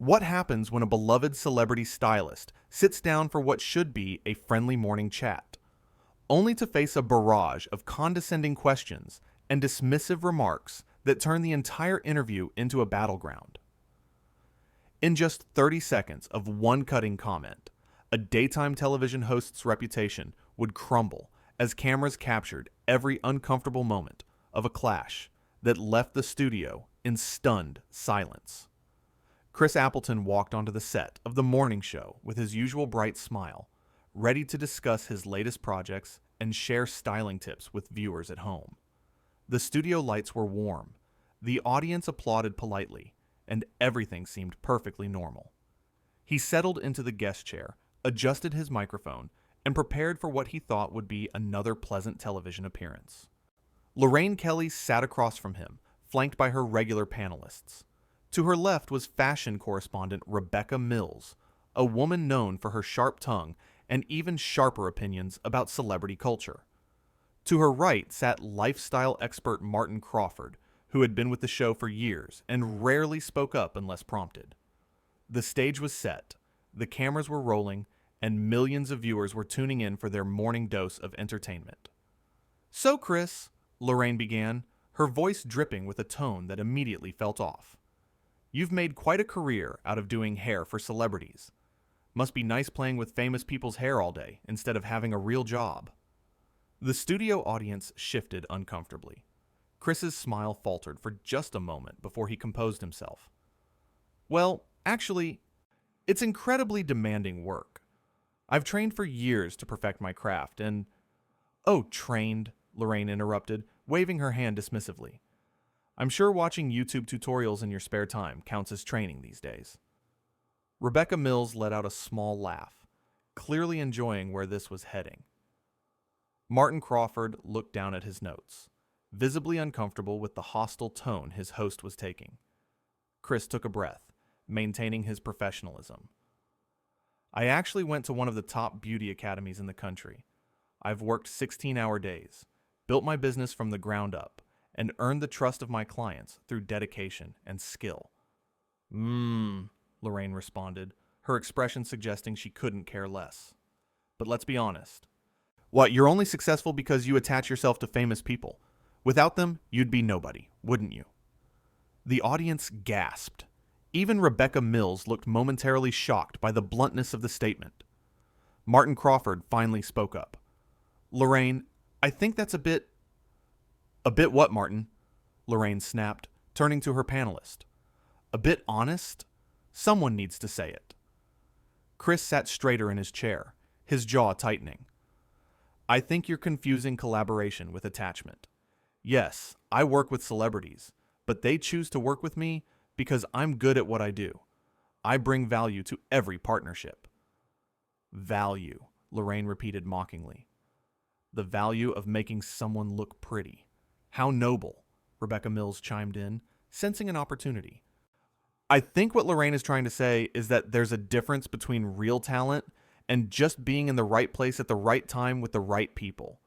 What happens when a beloved celebrity stylist sits down for what should be a friendly morning chat, only to face a barrage of condescending questions and dismissive remarks that turn the entire interview into a battleground? In just 30 seconds of one cutting comment, a daytime television host's reputation would crumble as cameras captured every uncomfortable moment of a clash that left the studio in stunned silence. Chris Appleton walked onto the set of the morning show with his usual bright smile, ready to discuss his latest projects and share styling tips with viewers at home. The studio lights were warm, the audience applauded politely, and everything seemed perfectly normal. He settled into the guest chair, adjusted his microphone, and prepared for what he thought would be another pleasant television appearance. Lorraine Kelly sat across from him, flanked by her regular panelists. To her left was fashion correspondent Rebecca Mills, a woman known for her sharp tongue and even sharper opinions about celebrity culture. To her right sat lifestyle expert Martin Crawford, who had been with the show for years and rarely spoke up unless prompted. The stage was set, the cameras were rolling, and millions of viewers were tuning in for their morning dose of entertainment. "So, Chris," Lorraine began, her voice dripping with a tone that immediately felt off. "You've made quite a career out of doing hair for celebrities. Must be nice playing with famous people's hair all day instead of having a real job." The studio audience shifted uncomfortably. Chris's smile faltered for just a moment before he composed himself. "Well, actually, it's incredibly demanding work. I've trained for years to perfect my craft and—" "Oh, trained," Lorraine interrupted, waving her hand dismissively. "I'm sure watching YouTube tutorials in your spare time counts as training these days." Rebecca Mills let out a small laugh, clearly enjoying where this was heading. Martin Crawford looked down at his notes, visibly uncomfortable with the hostile tone his host was taking. Chris took a breath, maintaining his professionalism. "I actually went to one of the top beauty academies in the country. I've worked 16-hour days, built my business from the ground up, and earned the trust of my clients through dedication and skill." Lorraine responded, her expression suggesting she couldn't care less. "But let's be honest. What, you're only successful because you attach yourself to famous people? Without them, you'd be nobody, wouldn't you?" The audience gasped. Even Rebecca Mills looked momentarily shocked by the bluntness of the statement. Martin Crawford finally spoke up. "Lorraine, I think that's a bit—" "A bit what, Martin?" Lorraine snapped, turning to her panelist. "A bit honest? Someone needs to say it." Chris sat straighter in his chair, his jaw tightening. "I think you're confusing collaboration with attachment. Yes, I work with celebrities, but they choose to work with me because I'm good at what I do. I bring value to every partnership." "Value," Lorraine repeated mockingly. "The value of making someone look pretty. How noble," Rebecca Mills chimed in, sensing an opportunity. "I think what Lorraine is trying to say is that there's a difference between real talent and just being in the right place at the right time with the right people."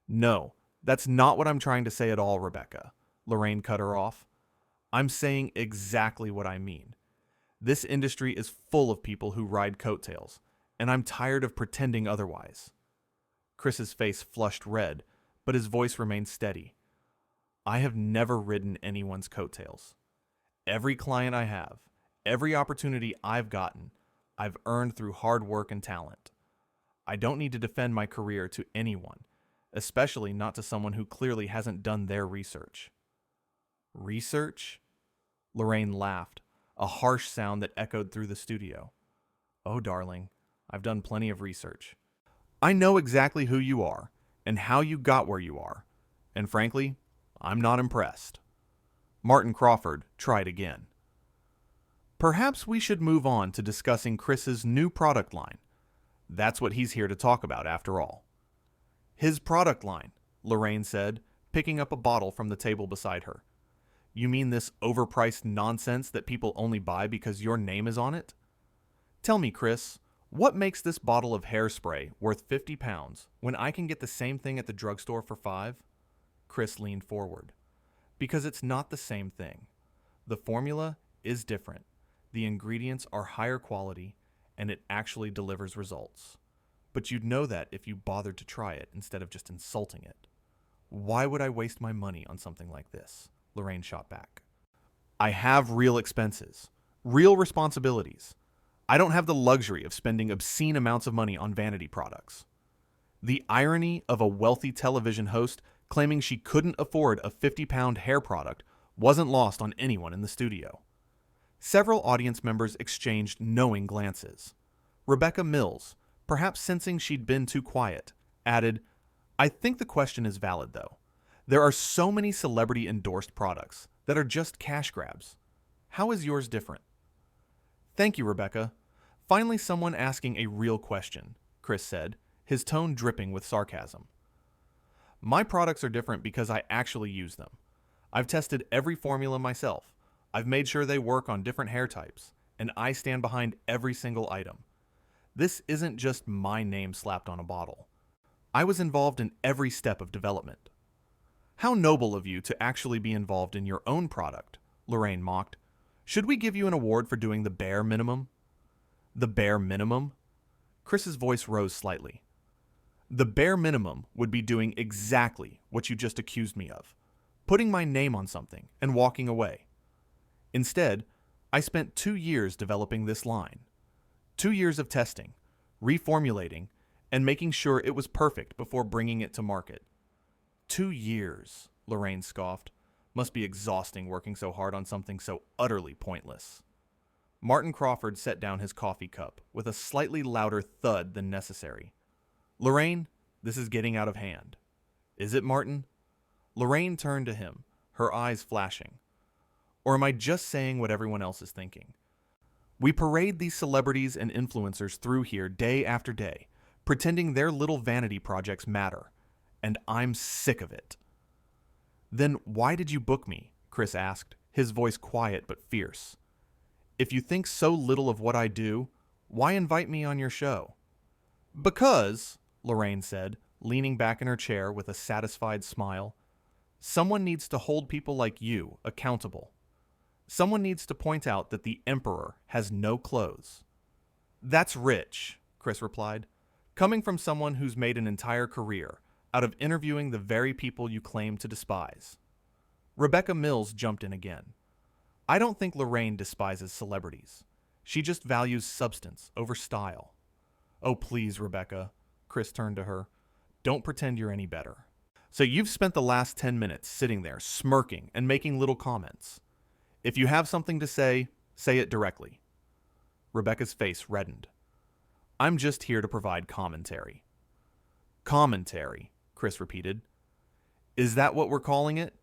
"No, that's not what I'm trying to say at all, Rebecca," Lorraine cut her off. "I'm saying exactly what I mean. This industry is full of people who ride coattails, and I'm tired of pretending otherwise." Chris's face flushed red, but his voice remained steady. "I have never ridden anyone's coattails. Every client I have, every opportunity I've gotten, I've earned through hard work and talent. I don't need to defend my career to anyone, especially not to someone who clearly hasn't done their research." "Research?" Lorraine laughed, a harsh sound that echoed through the studio. "Oh, darling, I've done plenty of research. I know exactly who you are and how you got where you are, and frankly, I'm not impressed." Martin Crawford tried again. "Perhaps we should move on to discussing Chris's new product line. That's what he's here to talk about, after all." "His product line," Lorraine said, picking up a bottle from the table beside her. "You mean this overpriced nonsense that people only buy because your name is on it? Tell me, Chris, what makes this bottle of hairspray worth £50 when I can get the same thing at the drugstore for $5? Chris leaned forward. "Because it's not the same thing. The formula is different. the ingredients are higher quality, and it actually delivers results. But you'd know that if you bothered to try it instead of just insulting it. Why would I waste my money on something like this? Lorraine shot back. I have real expenses, real responsibilities. I don't have the luxury of spending obscene amounts of money on vanity products. The irony of a wealthy television host claiming she couldn't afford a 50-pound hair product wasn't lost on anyone in the studio. Several audience members exchanged knowing glances. Rebecca Mills, perhaps sensing she'd been too quiet, added, I think the question is valid, though. There are so many celebrity-endorsed products that are just cash grabs. How is yours different? Thank you, Rebecca. Finally, someone asking a real question, Chris said, his tone dripping with sarcasm. My products are different because I actually use them. I've tested every formula myself. I've made sure they work on different hair types, and I stand behind every single item. This isn't just my name slapped on a bottle. I was involved in every step of development. How noble of you to actually be involved in your own product, Lorraine mocked. Should we give you an award for doing the bare minimum? The bare minimum? Chris's voice rose slightly. The bare minimum would be doing exactly what you just accused me of, putting my name on something and walking away. Instead, I spent 2 years developing this line. 2 years of testing, reformulating, and making sure it was perfect before bringing it to market. 2 years, Lorraine scoffed. Must be exhausting working so hard on something so utterly pointless. Martin Crawford set down his coffee cup with a slightly louder thud than necessary. Lorraine, this is getting out of hand. Is it, Martin? Lorraine turned to him, her eyes flashing. Or am I just saying what everyone else is thinking? We parade these celebrities and influencers through here day after day, pretending their little vanity projects matter, and I'm sick of it. Then why did you book me? Chris asked, his voice quiet but fierce. If you think so little of what I do, why invite me on your show? Because, Lorraine said, leaning back in her chair with a satisfied smile, someone needs to hold people like you accountable. Someone needs to point out that the emperor has no clothes. That's rich, Chris replied, coming from someone who's made an entire career out of interviewing the very people you claim to despise. Rebecca Mills jumped in again. I don't think Lorraine despises celebrities. She just values substance over style. Oh, please, Rebecca. Chris turned to her. Don't pretend you're any better. So you've spent the last 10 minutes sitting there, smirking and making little comments. If you have something to say it directly. Rebecca's face reddened. I'm just here to provide commentary. Commentary, Chris repeated. Is that what we're calling it?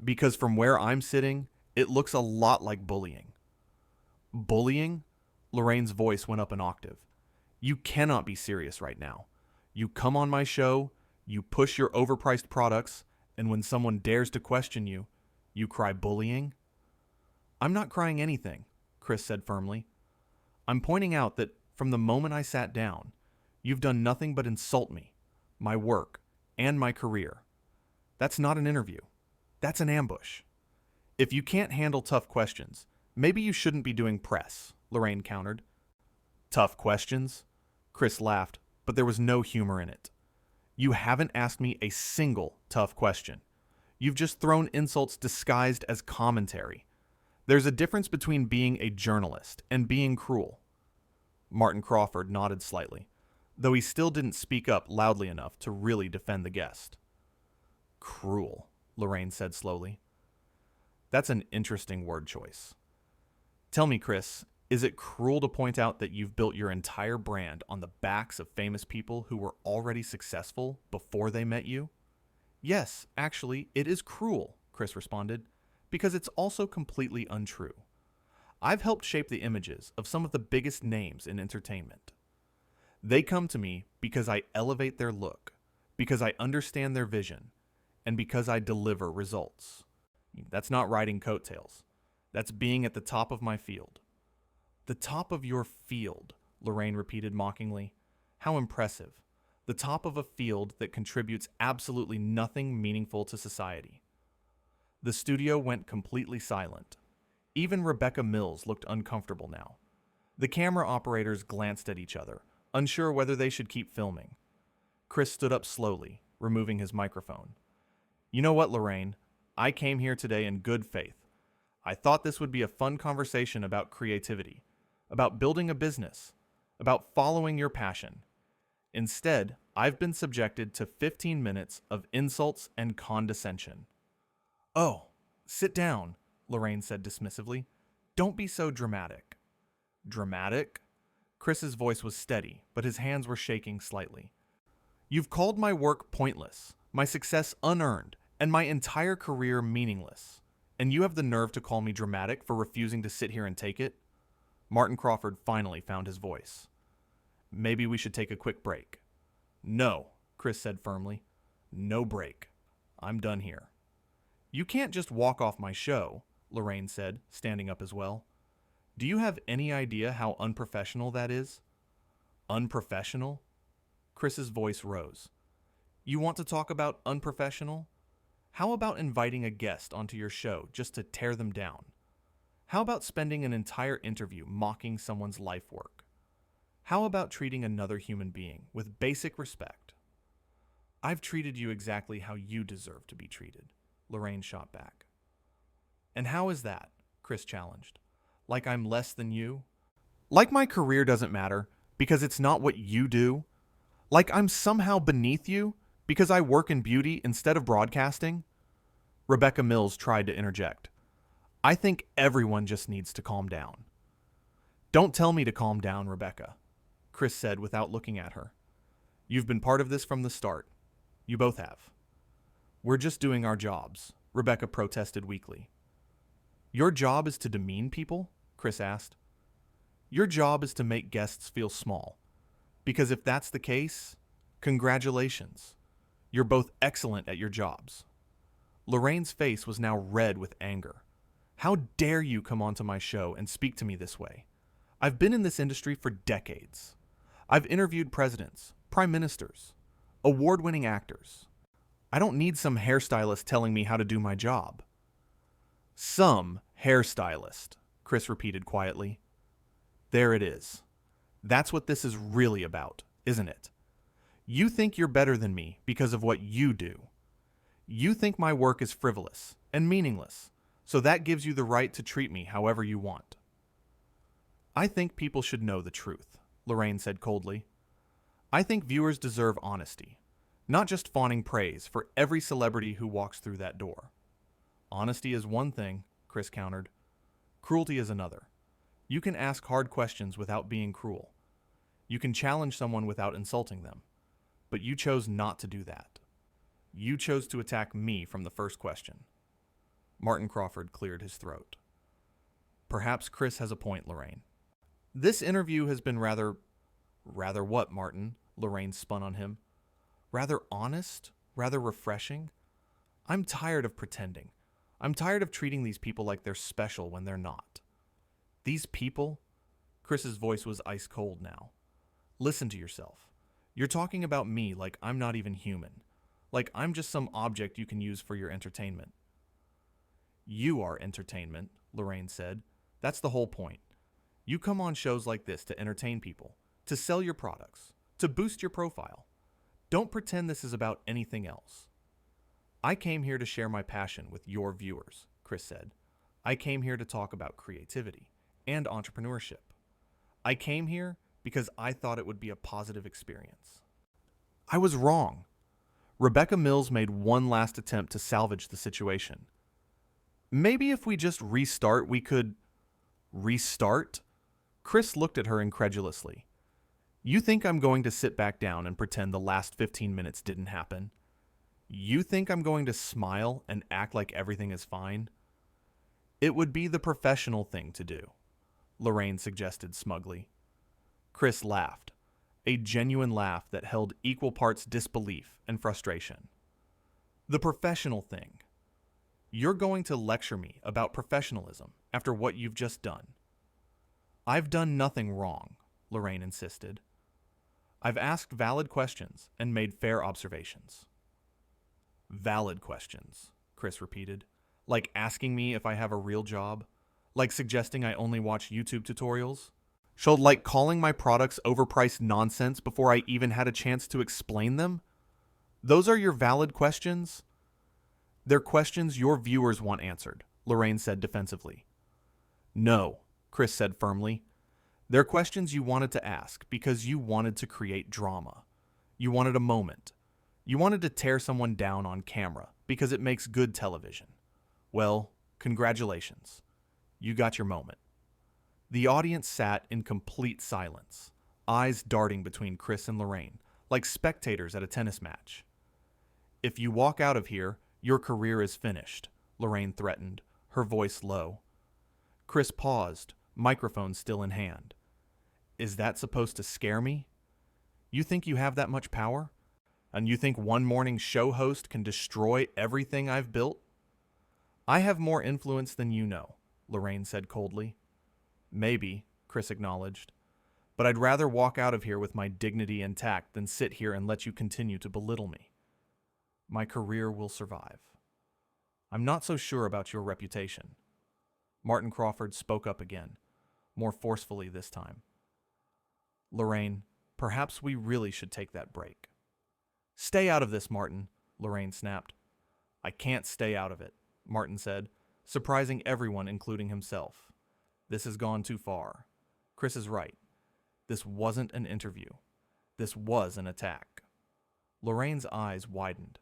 Because from where I'm sitting, it looks a lot like bullying. Bullying? Lorraine's voice went up an octave. You cannot be serious right now. You come on my show, you push your overpriced products, and when someone dares to question you, you cry bullying? I'm not crying anything, Chris said firmly. I'm pointing out that from the moment I sat down, you've done nothing but insult me, my work, and my career. That's not an interview. That's an ambush. If you can't handle tough questions, maybe you shouldn't be doing press, Lorraine countered. Tough questions? Chris laughed, but there was no humor in it. You haven't asked me a single tough question. You've just thrown insults disguised as commentary. There's a difference between being a journalist and being cruel. Martin Crawford nodded slightly, though he still didn't speak up loudly enough to really defend the guest. Cruel, Lorraine said slowly. That's an interesting word choice. Tell me, Chris, is it cruel to point out that you've built your entire brand on the backs of famous people who were already successful before they met you? Yes, actually, it is cruel, Chris responded, because it's also completely untrue. I've helped shape the images of some of the biggest names in entertainment. They come to me because I elevate their look, because I understand their vision, and because I deliver results. That's not riding coattails. That's being at the top of my field. The top of your field, Lorraine repeated mockingly. How impressive. The top of a field that contributes absolutely nothing meaningful to society. The studio went completely silent. Even Rebecca Mills looked uncomfortable now. The camera operators glanced at each other, unsure whether they should keep filming. Chris stood up slowly, removing his microphone. You know what, Lorraine? I came here today in good faith. I thought this would be a fun conversation about creativity, about building a business, about following your passion. Instead, I've been subjected to 15 minutes of insults and condescension. Oh, sit down, Lorraine said dismissively. Don't be so dramatic. Dramatic? Chris's voice was steady, but his hands were shaking slightly. You've called my work pointless, my success unearned, and my entire career meaningless. And you have the nerve to call me dramatic for refusing to sit here and take it? Martin Crawford finally found his voice. Maybe we should take a quick break. No, Chris said firmly. No break. I'm done here. You can't just walk off my show, Lorraine said, standing up as well. Do you have any idea how unprofessional that is? Unprofessional? Chris's voice rose. You want to talk about unprofessional? How about inviting a guest onto your show just to tear them down? How about spending an entire interview mocking someone's life work? How about treating another human being with basic respect? I've treated you exactly how you deserve to be treated, Lorraine shot back. And how is that? Chris challenged. Like I'm less than you? Like my career doesn't matter because it's not what you do? Like I'm somehow beneath you because I work in beauty instead of broadcasting? Rebecca Mills tried to interject. I think everyone just needs to calm down. Don't tell me to calm down, Rebecca, Chris said without looking at her. You've been part of this from the start. You both have. We're just doing our jobs, Rebecca protested weakly. Your job is to demean people? Chris asked. Your job is to make guests feel small. Because if that's the case, congratulations. You're both excellent at your jobs. Lorraine's face was now red with anger. How dare you come onto my show and speak to me this way? I've been in this industry for decades. I've interviewed presidents, prime ministers, award-winning actors. I don't need some hairstylist telling me how to do my job. Some hairstylist, Chris repeated quietly. There it is. That's what this is really about, isn't it? You think you're better than me because of what you do. You think my work is frivolous and meaningless, so that gives you the right to treat me however you want. I think people should know the truth, Lorraine said coldly. I think viewers deserve honesty, not just fawning praise for every celebrity who walks through that door. Honesty is one thing, Chris countered. Cruelty is another. You can ask hard questions without being cruel. You can challenge someone without insulting them. But you chose not to do that. You chose to attack me from the first question. Martin Crawford cleared his throat. Perhaps Chris has a point, Lorraine. This interview has been rather what, Martin? Lorraine spun on him. Rather honest? Rather refreshing? I'm tired of pretending. I'm tired of treating these people like they're special when they're not. These people? Chris's voice was ice cold now. Listen to yourself. You're talking about me like I'm not even human. Like I'm just some object you can use for your entertainment. You are entertainment, Lorraine said. That's the whole point. You come on shows like this to entertain people, to sell your products, to boost your profile. Don't pretend this is about anything else. I came here to share my passion with your viewers, Chris said. I came here to talk about creativity and entrepreneurship. I came here because I thought it would be a positive experience. I was wrong. Rebecca Mills made one last attempt to salvage the situation. Maybe if we just restart, we could... Restart? Chris looked at her incredulously. You think I'm going to sit back down and pretend the last 15 minutes didn't happen? You think I'm going to smile and act like everything is fine? It would be the professional thing to do, Lorraine suggested smugly. Chris laughed, a genuine laugh that held equal parts disbelief and frustration. The professional thing. You're going to lecture me about professionalism after what you've just done. I've done nothing wrong, Lorraine insisted. I've asked valid questions and made fair observations. Valid questions, Chris repeated, like asking me if I have a real job, Like suggesting I only watch YouTube tutorials? So like calling my products overpriced nonsense before I even had a chance to explain them? Those are your valid questions? They're questions your viewers want answered, Lorraine said defensively. No, Chris said firmly. They're questions you wanted to ask because you wanted to create drama. You wanted a moment. You wanted to tear someone down on camera because it makes good television. Well, congratulations. You got your moment. The audience sat in complete silence, eyes darting between Chris and Lorraine, like spectators at a tennis match. If you walk out of here, your career is finished, Lorraine threatened, her voice low. Chris paused, microphone still in hand. Is that supposed to scare me? You think you have that much power? And you think one morning show host can destroy everything I've built? I have more influence than you know, Lorraine said coldly. Maybe, Chris acknowledged. But I'd rather walk out of here with my dignity intact than sit here and let you continue to belittle me. My career will survive. I'm not so sure about your reputation. Martin Crawford spoke up again, more forcefully this time. Lorraine, perhaps we really should take that break. Stay out of this, Martin, Lorraine snapped. I can't stay out of it, Martin said, surprising everyone, including himself. This has gone too far. Chris is right. This wasn't an interview. This was an attack. Lorraine's eyes widened.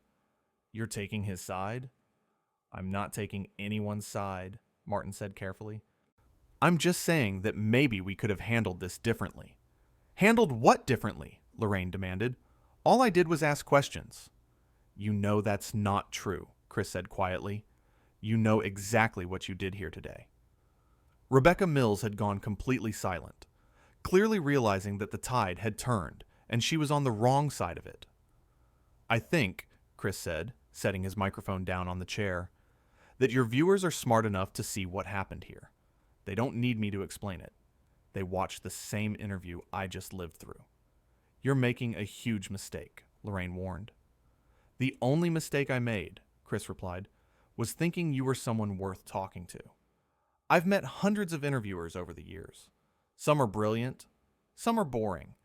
You're taking his side? I'm not taking anyone's side, Martin said carefully. I'm just saying that maybe we could have handled this differently. Handled what differently? Lorraine demanded. All I did was ask questions. You know that's not true, Chris said quietly. You know exactly what you did here today. Rebecca Mills had gone completely silent, clearly realizing that the tide had turned and she was on the wrong side of it. I think, Chris said, setting his microphone down on the chair, that your viewers are smart enough to see what happened here. They don't need me to explain it. They watched the same interview I just lived through. You're making a huge mistake, Lorraine warned. The only mistake I made, Chris replied, was thinking you were someone worth talking to. I've met hundreds of interviewers over the years. Some are brilliant, some are boring,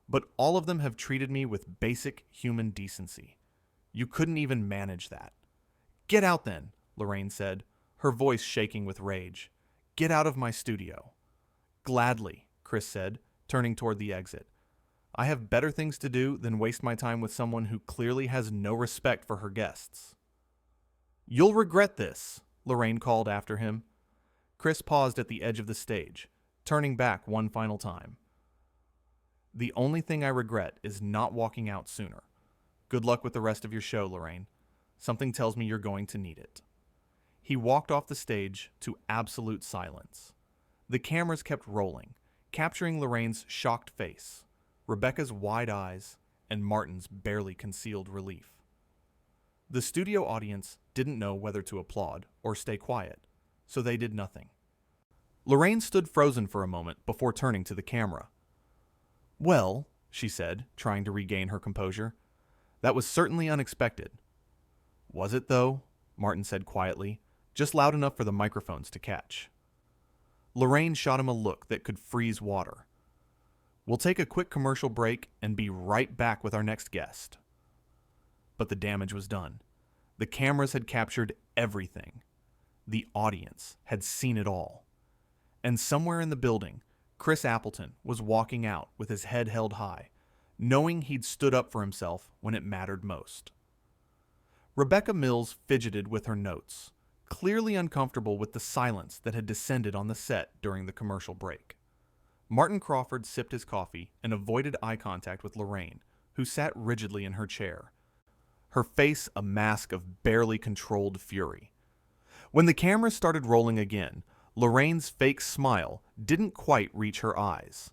but all of them have treated me with basic human decency. You couldn't even manage that. Get out then, Lorraine said, her voice shaking with rage. Get out of my studio. Gladly, Chris said, turning toward the exit. I have better things to do than waste my time with someone who clearly has no respect for her guests. You'll regret this, Lorraine called after him. Chris paused at the edge of the stage, turning back one final time. The only thing I regret is not walking out sooner. Good luck with the rest of your show, Lorraine. Something tells me you're going to need it. He walked off the stage to absolute silence. The cameras kept rolling, capturing Lorraine's shocked face, Rebecca's wide eyes, and Martin's barely concealed relief. The studio audience didn't know whether to applaud or stay quiet, so they did nothing. Lorraine stood frozen for a moment before turning to the camera. Well, she said, trying to regain her composure, that was certainly unexpected. Was it, though? Martin said quietly, just loud enough for the microphones to catch. Lorraine shot him a look that could freeze water. We'll take a quick commercial break and be right back with our next guest. But the damage was done. The cameras had captured everything. The audience had seen it all. And somewhere in the building, Chris Appleton was walking out with his head held high, knowing he'd stood up for himself when it mattered most. Rebecca Mills fidgeted with her notes, clearly uncomfortable with the silence that had descended on the set during the commercial break. Martin Crawford sipped his coffee and avoided eye contact with Lorraine, who sat rigidly in her chair, her face a mask of barely controlled fury. When the camera started rolling again, Lorraine's fake smile didn't quite reach her eyes.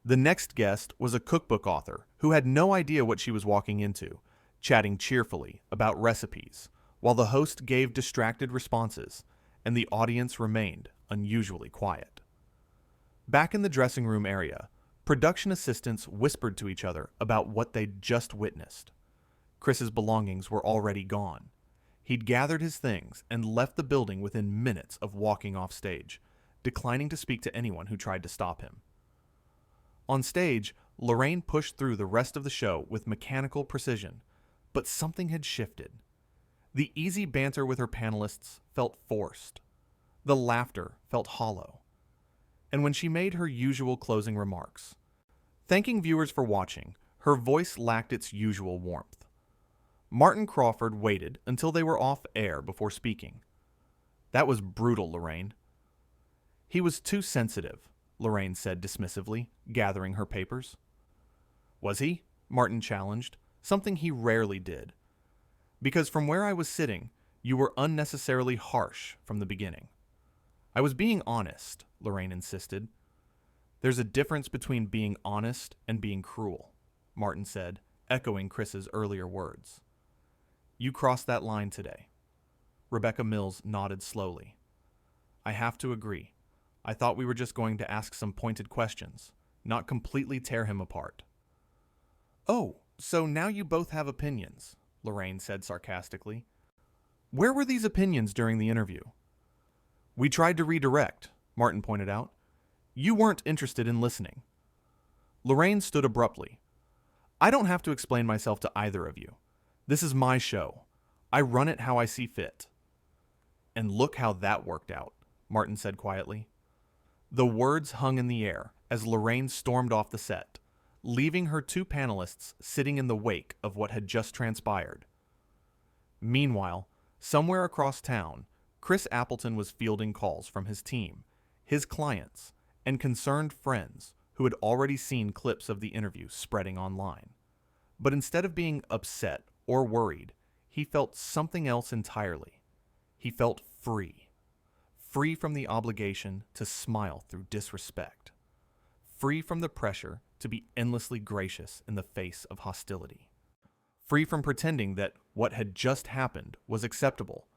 The next guest was a cookbook author who had no idea what she was walking into, chatting cheerfully about recipes, while the host gave distracted responses, and the audience remained unusually quiet. Back in the dressing room area, production assistants whispered to each other about what they'd just witnessed. Chris's belongings were already gone. He'd gathered his things and left the building within minutes of walking off stage, declining to speak to anyone who tried to stop him. On stage, Lorraine pushed through the rest of the show with mechanical precision, but something had shifted. The easy banter with her panelists felt forced. The laughter felt hollow. And when she made her usual closing remarks, thanking viewers for watching, her voice lacked its usual warmth. Martin Crawford waited until they were off air before speaking. That was brutal, Lorraine. He was too sensitive, Lorraine said dismissively, gathering her papers. Was he? Martin challenged, something he rarely did. Because from where I was sitting, you were unnecessarily harsh from the beginning. I was being honest, Lorraine insisted. There's a difference between being honest and being cruel, Martin said, echoing Chris's earlier words. You crossed that line today. Rebecca Mills nodded slowly. I have to agree. I thought we were just going to ask some pointed questions, not completely tear him apart. Oh, so now you both have opinions, Lorraine said sarcastically. Where were these opinions during the interview? We tried to redirect, Martin pointed out. You weren't interested in listening. Lorraine stood abruptly. I don't have to explain myself to either of you. This is my show. I run it how I see fit. And look how that worked out, Martin said quietly. The words hung in the air as Lorraine stormed off the set, leaving her two panelists sitting in the wake of what had just transpired. Meanwhile, somewhere across town, Chris Appleton was fielding calls from his team, his clients, and concerned friends who had already seen clips of the interview spreading online. But instead of being upset or worried, he felt something else entirely. He felt free. Free from the obligation to smile through disrespect. Free from the pressure to be endlessly gracious in the face of hostility. Free from pretending that what had just happened was acceptable.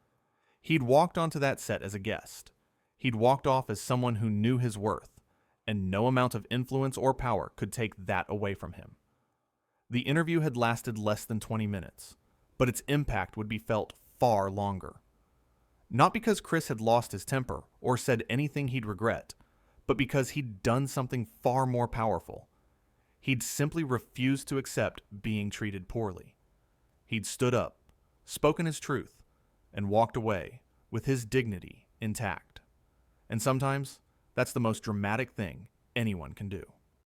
He'd walked onto that set as a guest. He'd walked off as someone who knew his worth, and no amount of influence or power could take that away from him. The interview had lasted less than 20 minutes, but its impact would be felt far longer. Not because Chris had lost his temper or said anything he'd regret, but because he'd done something far more powerful. He'd simply refused to accept being treated poorly. He'd stood up, spoken his truth, and walked away with his dignity intact. And sometimes, that's the most dramatic thing anyone can do.